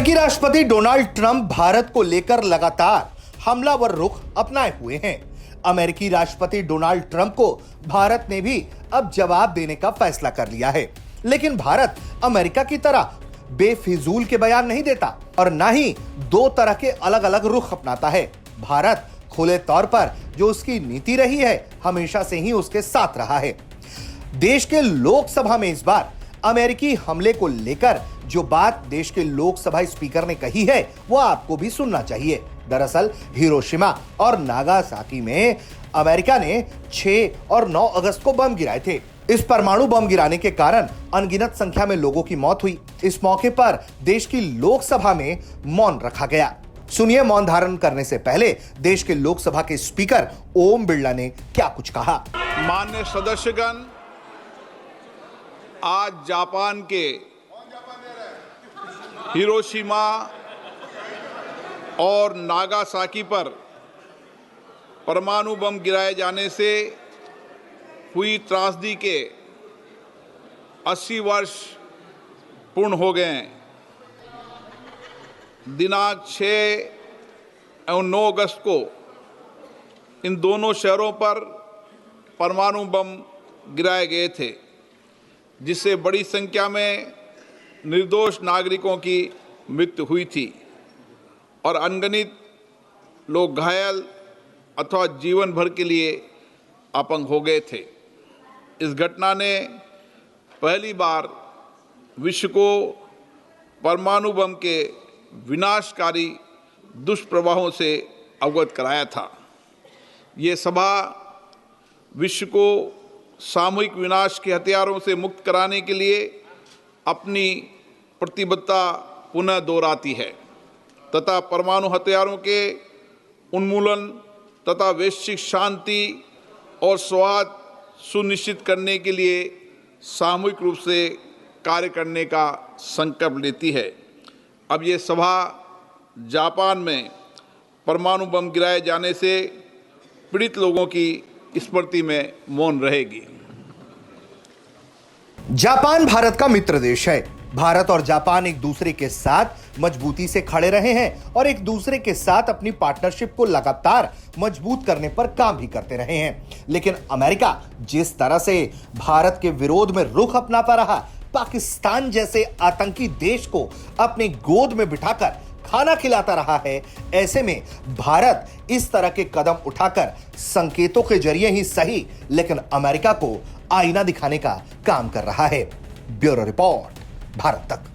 अमेरिकी राष्ट्रपति Donald Trump Bharat को लेकर लगातार हमलावर रुख अपनाए हुए हैं। अमेरिकी राष्ट्रपति डोनाल्ड ट्रंप को भारत ने भी अब जवाब देने का फैसला कर लिया है, लेकिन भारत अमेरिका की तरह बेफिजूल के बयान नहीं देता और ना ही दो तरह के अलग अलग रुख अपनाता है। भारत खुले तौर पर जो उसकी नीति रही है, हमेशा से ही उसके साथ रहा है। देश के लोकसभा में इस बार अमेरिकी हमले को लेकर जो बात देश के लोकसभा स्पीकर ने कही है, वो आपको भी सुनना चाहिए। दरअसल हिरोशिमा और नागासाकी में अमेरिका ने 6 और 9 अगस्त को बम गिराए थे। इस परमाणु बम गिराने के कारण अनगिनत संख्या में लोगों की मौत हुई। इस मौके पर देश की लोकसभा में मौन रखा गया। सुनिए मौन धारण करने से पहले देश के लोकसभा के स्पीकर ओम बिरला ने क्या कुछ कहा। माननीय सदस्यगण, आज जापान के हिरोशिमा और नागासाकी पर परमाणु बम गिराए जाने से हुई त्रासदी के 80 वर्ष पूर्ण हो गए हैं। दिनांक 6 एवं 9 अगस्त को इन दोनों शहरों पर परमाणु बम गिराए गए थे, जिससे बड़ी संख्या में निर्दोष नागरिकों की मृत्यु हुई थी और अनगिनत लोग घायल अथवा जीवन भर के लिए अपंग हो गए थे। इस घटना ने पहली बार विश्व को परमाणु बम के विनाशकारी दुष्प्रभावों से अवगत कराया था। ये सभा विश्व को सामूहिक विनाश के हथियारों से मुक्त कराने के लिए अपनी प्रतिबद्धता पुनः दोहराती है तथा परमाणु हथियारों के उन्मूलन तथा वैश्विक शांति और सौहार्द सुनिश्चित करने के लिए सामूहिक रूप से कार्य करने का संकल्प लेती है। अब ये सभा जापान में परमाणु बम गिराए जाने से पीड़ित लोगों की स्मृति में मौन रहेगी। जापान भारत का मित्र देश है। भारत और जापान एक दूसरे के साथ मजबूती से खड़े रहे हैं और एक दूसरे के साथ अपनी पार्टनरशिप को लगातार मजबूत करने पर काम भी करते रहे हैं। लेकिन अमेरिका जिस तरह से भारत के विरोध में रुख अपनाता रहा, पाकिस्तान जैसे आतंकी देश को अपनी गोद में बिठाकर खाना खिलाता रहा है, ऐसे में भारत इस तरह के कदम उठाकर संकेतों के जरिए ही सही, लेकिन अमेरिका को आईना दिखाने का काम कर रहा है। ब्यूरो रिपोर्ट, भारत तक।